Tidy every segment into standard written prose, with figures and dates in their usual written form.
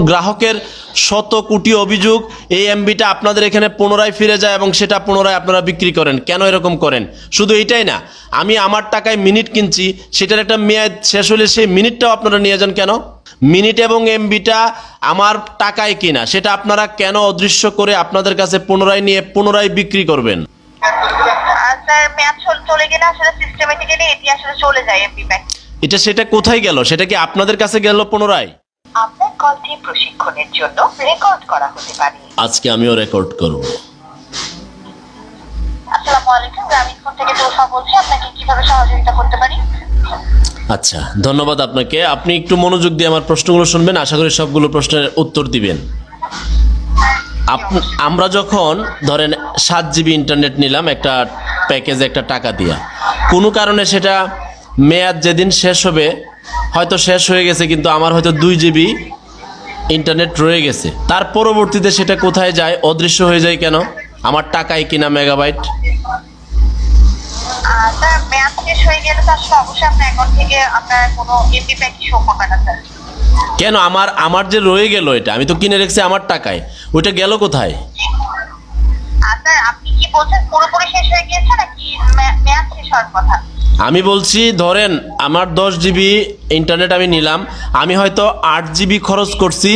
গ্রাহকের শত কোটি অভিযোগ, এই এমবিটা আপনাদের এখানে পুনরায় ফিরে যায় এবং সেটা পুনরায় আপনারা বিক্রি করেন। কেন এরকম করেন? শুধু এটাই না, আমি আমার টাকায় মিনিট কিনছি, সেটার একটা মেয়াদ শেষ হলে সেই মিনিটটাও আপনারা নিয়ে যান কেন? মিনিট এবং এমবিটা আমার টাকায় কিনা, সেটা আপনারা কেন অদৃশ্য করে আপনাদের কাছে পুনরায় নিয়ে পুনরায় বিক্রি করবেন? স্যার মেয়াদ চলে গেলে আসলে সিস্টেমেটিক্যালি এটি আসলে চলে যায় এমবি ব্যাক। এটা সেটা কোথায় গেল? সেটা কি আপনাদের কাছে গেল পুনরায়? আপনার কলটি প্রশিক্ষণের জন্য রেকর্ড করা হতে পারে। আজকে আমিও রেকর্ড করব। আসসালামু আলাইকুম, গ্রামীণ ফোন থেকে তোফা বলছি, আপনাকে কিভাবে সহযোগিতা করতে পারি? আচ্ছা, ধন্যবাদ আপনাকে। আপনি একটু মনোযোগ দিয়ে আমার প্রশ্নগুলো শুনবেন, আশা করি সবগুলো প্রশ্নের উত্তর দিবেন। আমরা যখন ধরেন 7 জিবি ইন্টারনেট নিলাম একটা প্যাকেজে একটা টাকা দিয়া, কোনো কারণে সেটা মেয়াদ যেদিন শেষ হবে, হয়তো শেষ হয়ে গেছে, কিন্তু আমার হয়তো 2 জিবি ইন্টারনেট রয়ে গেছে, তার পরবর্তীতে সেটা কোথায় যায়? অদৃশ্য হয়ে যায় কেন? আমার টাকায় কিনা মেগাবাইট। স্যার মেয়াদ শেষ হয়ে গেলে তো আসলে অবশ্যই আপনার অ্যাকাউন্ট থেকে আপনার কোনো এমবি প্যাক শো করবে না স্যার। কেন? আমার যে রয়ে গেল, এটা আমি তো কিনে রেখেছি আমার টাকায়, ওইটা গেল কোথায়? স্যার আপনি কি বলছেন পুরোপুরি শেষ হয়ে গিয়েছে নাকি মেয়াদ শেষ হওয়ার কথা? আমি বলছি ধরেন আমার 10 জিবি ইন্টারনেট আমি নিলাম, আমি হয়তো 8 জিবি খরচ করছি,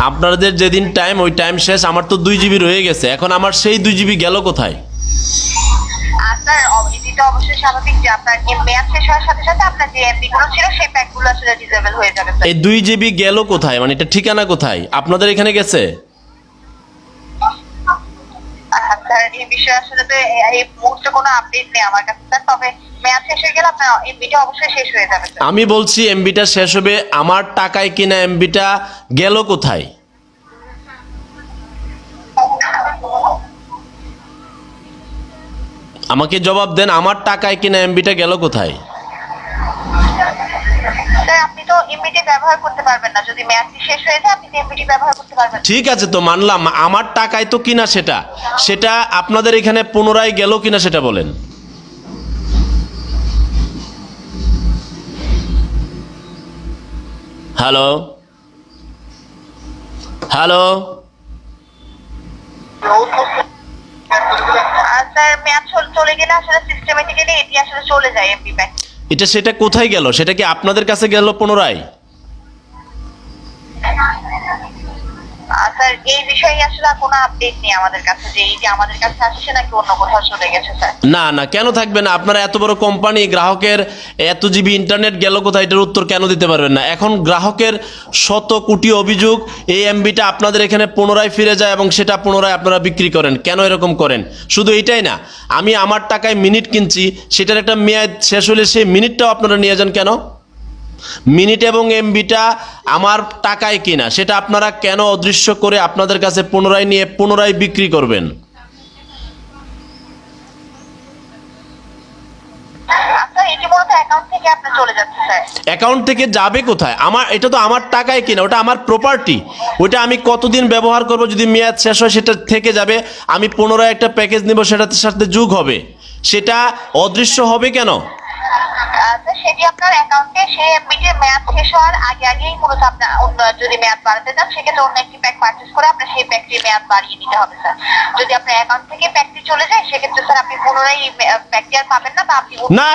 আপনাদের যেদিন টাইম ওই টাইম শেষ, আমার তো 2 জিবি রয়ে গেছে, এখন আমার সেই 2 জিবি গেল কোথায়? স্যার এটা অবশ্যই স্বাভাবিক যে আপনার মেয়াদ শেষ হওয়ার সাথে সাথে আপনার যে এমবি গুলো ছিল সেই প্যাকগুলো আসলে ডিসেবল হয়ে যাবে। এই 2 জিবি গেল কোথায়? মানে এটা ঠিকানা কোথায়? আপনাদের এখানে গেছে? স্যার এই বিষয়ে আসলে তো এই মুহূর্তে কোনো আপডেট নেই আমার কাছে স্যার, তবে মেয়াদ শেষ হয়ে গেলে আপনার এমবিটা অবশ্যই শেষ হয়ে যাবে স্যার। আমি বলছি এমবিটা শেষ হবে, আমার টাকায় কিনা এমবিটা গেল কোথায়? আমাকে জবাব দেন, আমার টাকায় কিনা এমবিটা গেল কোথায়? স্যার আপনি তো এমবিটি ব্যবহার করতে পারবেন না, যদি মেয়াদটি শেষ হয়ে যায় আপনি এমবিটি ব্যবহার করতে পারবেন না। ঠিক আছে, তো মানলাম আমার টাকায় তো কিনা, সেটা আপনাদের এখানে পুনরায় গেল কিনা সেটা বলেন। হ্যালো হ্যালো স্যার মেয়াদ চলে গেলে আসলে সিস্টেমেটিক্যালি এটি আসলে চলে যায় এমবি ব্যাক। এটা সেটা কোথায় গেল? সেটা কি আপনাদের কাছে গেল পুনরায়? স্যার এই বিষয়ে আসলে কোনো আপডেট নেই আমাদের কাছে যে এই যে আমাদের কাছে আসছে নাকি অন্য কোথাও চলে গেছে স্যার। না না, কেন থাকবে না? আপনারা এত বড় কোম্পানি, গ্রাহকের এত জিবি ইন্টারনেট গেল কোথায়, এটার উত্তর কেন দিতে পারবেন না? এখন গ্রাহকের শত কোটি অভিযোগ, এই এমবিটা আপনাদের এখানে পুনরায় ফিরে যায় এবং সেটা পুনরায় আপনারা বিক্রি করেন। কেন এরকম করেন? শুধু এটাই না, আমি আমার টাকায় মিনিট কিনছি, সেটার একটা মেয়াদ শেষ হলে সেই মিনিটটাও আপনারা নিয়ে যান কেন? মিনিট এবং এমবিটা আমার টাকায় কিনা, সেটা আপনারা কেন অদৃশ্য করে আপনাদের কাছে পুনরায় নিয়ে পুনরায় বিক্রি করবেন? অ্যাকাউন্ট থেকে যাবে কোথায়? এটা তো আমার টাকায় কিনা, ওটা আমার প্রপার্টি, ওটা আমি কতদিন ব্যবহার করব, যদি মেয়াদ শেষ হয় সেটা থেকে যাবে, আমি পুনরায় একটা প্যাকেজ নেব, সেটার সাথে যোগ হবে, সেটা অদৃশ্য হবে কেন? সেটি আপনার অ্যাকাউন্টে সেই এমবিটির মেয়াদ শেষ হওয়ার আগেই মূলত আপনার যদি মেয়াদ বাড়াতে চান সেক্ষেত্রে অন্য একটি প্যাক পারচেজ করে আপনার সেই প্যাকটির মেয়াদ বাড়িয়ে নিতে হবে স্যার। যদি আপনার অ্যাকাউন্ট থেকে প্যাকটি চলে যায় সেক্ষেত্রে স্যার আপনি পুনরায় প্যাকটি আর পাবেন না, বা আপনি না,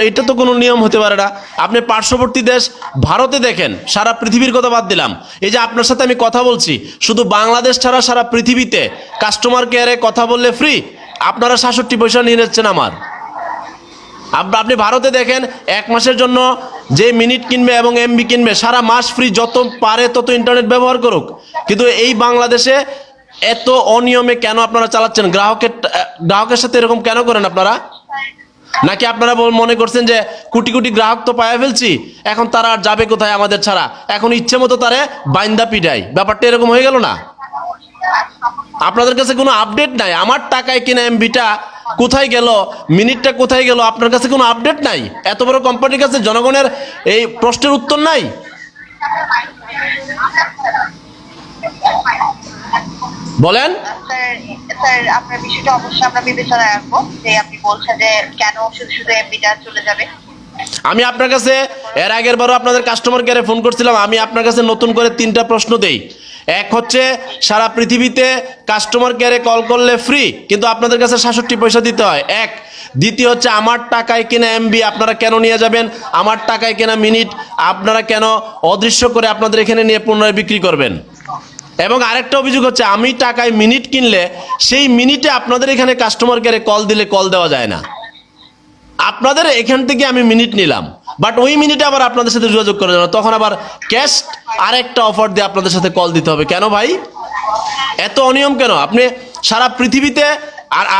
এটা তো কোনো নিয়ম হতে পারে না। আপনি পার্শ্ববর্তী দেশ ভারতে দেখেন, সারা পৃথিবীর কথা বাদ দিলাম, এই যে আপনার সাথে আমি কথা বলছি, শুধু বাংলাদেশ ছাড়া সারা পৃথিবীতে কাস্টমার কেয়ারে কথা বললে ফ্রি, আপনারা 66 পয়সা নিয়ে নিচ্ছেন আমার। আপনি ভারতে দেখেন, 1 মাসের জন্য যে মিনিট কিনবে এবং এমবি কিনবে সারা মাস ফ্রি, যত পারে তত ইন্টারনেট ব্যবহার করুক। কিন্তু এই বাংলাদেশে এত অনিয়মে কেন আপনারা চালাচ্ছেন? গ্রাহকের সাথে এরকম কেন করেন আপনারা? নাকি আপনারা মনে করছেন যে কোটি কোটি গ্রাহক তো পায়া ফেলছি, এখন তারা আর যাবে কোথায় আমাদের ছাড়া, এখন ইচ্ছে মতো তারে বাইন্দা পিটাই? ব্যাপারটা এরকম হয়ে গেল না? আপনাদের কাছে কোনো আপডেট নাই, আমার টাকায় কিনা এমবিটা কোথায় গেল, মিনিটটা কোথায় গেল, আপনার কাছে কোনো আপডেট নাই? এত বড় কোম্পানির কাছে জনগণের এই প্রশ্নের উত্তর নাই? বলেন। স্যার আপনার বিষয়টা অবশ্যই আমরা বিবেচনায় রাখবো, যে আপনি বলছেন যে কেন শুধু শুধু এমবিটা চলে যাবে। আমি আপনার কাছে এর আগের বারও আপনাদের কাস্টমার কেয়ারে ফোন করছিলাম, আমি আপনার কাছে নতুন করে 3টা প্রশ্ন দেই। এক হচ্ছে সারা পৃথিবীতে কাস্টমার কেয়ারে কল করলে ফ্রি, কিন্তু আপনাদের কাছে 67 পয়সা দিতে হয়। এক। দ্বিতীয় হচ্ছে আমার টাকায় কেনা এমবি আপনারা কেন নিয়ে যাবেন, আমার টাকায় কেনা মিনিট আপনারা কেন অদৃশ্য করে আপনাদের এখানে নিয়ে পুনরায় বিক্রি করবেন। এবং আরেকটা অভিযোগ হচ্ছে আমি টাকায় মিনিট কিনলে সেই মিনিটে আপনাদের এখানে কাস্টমার কেয়ারে কল দিলে কল দেওয়া যায় না। আপনাদের এখান থেকে আমি মিনিট নিলাম, বাট ওই মিনিটে আবার আপনাদের সাথে যোগাযোগ করা যাবে না, তখন আবার ক্যাশ আরেকটা অফার দিয়ে আপনাদের সাথে কল দিতে হবে। কেন ভাই এত অনিয়ম কেন? আপনি সারা পৃথিবীতে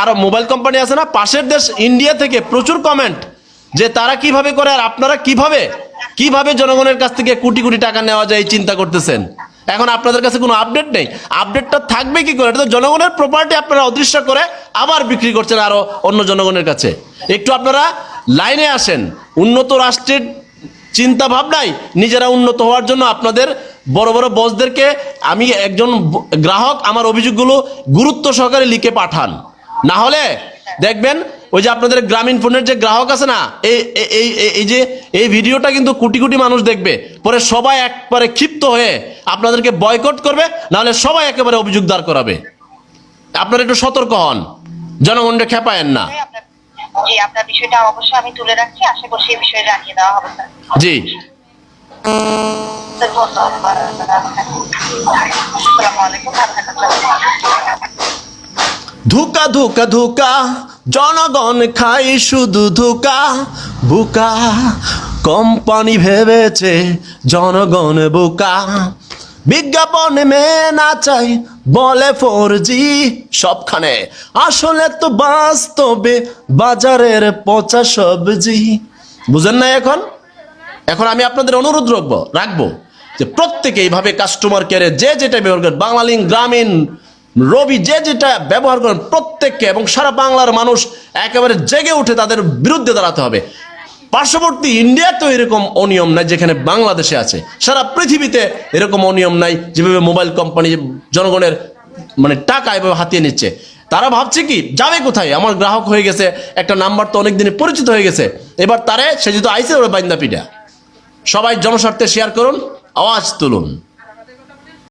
আরো মোবাইল কোম্পানি আছে না, পাশের দেশ ইন্ডিয়া থেকে প্রচুর কমেন্ট যে তারা কিভাবে করে আর আপনারা কিভাবে জনগণের কাছ থেকে কোটি কোটি টাকা নেওয়া যায় চিন্তা করতেছেন। এখন আপনাদের কাছে কোনো আপডেট নেই, আপডেটটা থাকবে কি করে? এটা তো জনগণের প্রপার্টি আপনারা অদৃশ্য করে আবার বিক্রি করছেন আরো অন্য জনগণের কাছে। একটু আপনারা লাইনে আসেন, উন্নত রাষ্ট্রের চিন্তা ভাবনাই নিজেরা উন্নত হওয়ার জন্য আপনাদের বড় বড় বসদেরকে আমি একজন গ্রাহক আমার অভিযোগগুলো গুরুত্ব সহকারে লিখে পাঠান, না হলে দেখবেন ওই যে আপনাদের গ্রামীণ ফোনের যে গ্রাহক আছে না, এই ভিডিওটা কিন্তু কোটি কোটি মানুষ দেখবে, পরে সবাই একবারে ক্ষিপ্ত হয়ে আপনাদেরকে বয়কট করবে, নাহলে সবাই একেবারে অভিযোগ দাঁড় করাবে। আপনারা একটু সতর্ক হন, জনগণকে খেপায়েন না। জি, আপনার বিষয়টা অবশ্যই আমি তুলে রাখছি, আশা করছি এই বিষয়ে জানিয়ে দেওয়া হবে স্যার। জি, ধোকা ধোকা ধোকা, জনগণ খাই শুধু ধোকা, বোকা কোম্পানি ভেবেছে জনগণ বোকা, বিজ্ঞাপন মেয়ে না চাই বলে 4G সবখানে, আসলে তো বাস্তবে বাজারের পচা সবজি। বুঝেন না? এখন আমি আপনাদের অনুরোধ রাখবো যে প্রত্যেকে এইভাবে কাস্টমার কেয়ারে যে যেটা ব্যবহার করেন, বাংলালিংক, গ্রামীণ, রবি যে যেটা ব্যবহার করেন প্রত্যেককে, এবং সারা বাংলার মানুষ একেবারে জেগে উঠে তাদের বিরুদ্ধে দাঁড়াতে হবে। পার্শ্ববর্তী ইন্ডিয়াতেও এরকম অনিয়ম নাই যেখানে বাংলাদেশে আছে, সারা পৃথিবীতে এরকম অনিয়ম নাই যেভাবে মোবাইল কোম্পানি জনগণের মানে টাকা এভাবে হাতিয়ে নিচ্ছে। তারা ভাবছে কি যাবে কোথায়, আমার গ্রাহক হয়ে গেছে, একটা নাম্বার তো অনেক দিনে পরিচিত হয়ে গেছে, এবার তারে সে যেহেতু আইসে ওরা বাইন্দা পিঠা। সবাই জনস্বার্থে শেয়ার করুন, আওয়াজ তুলুন।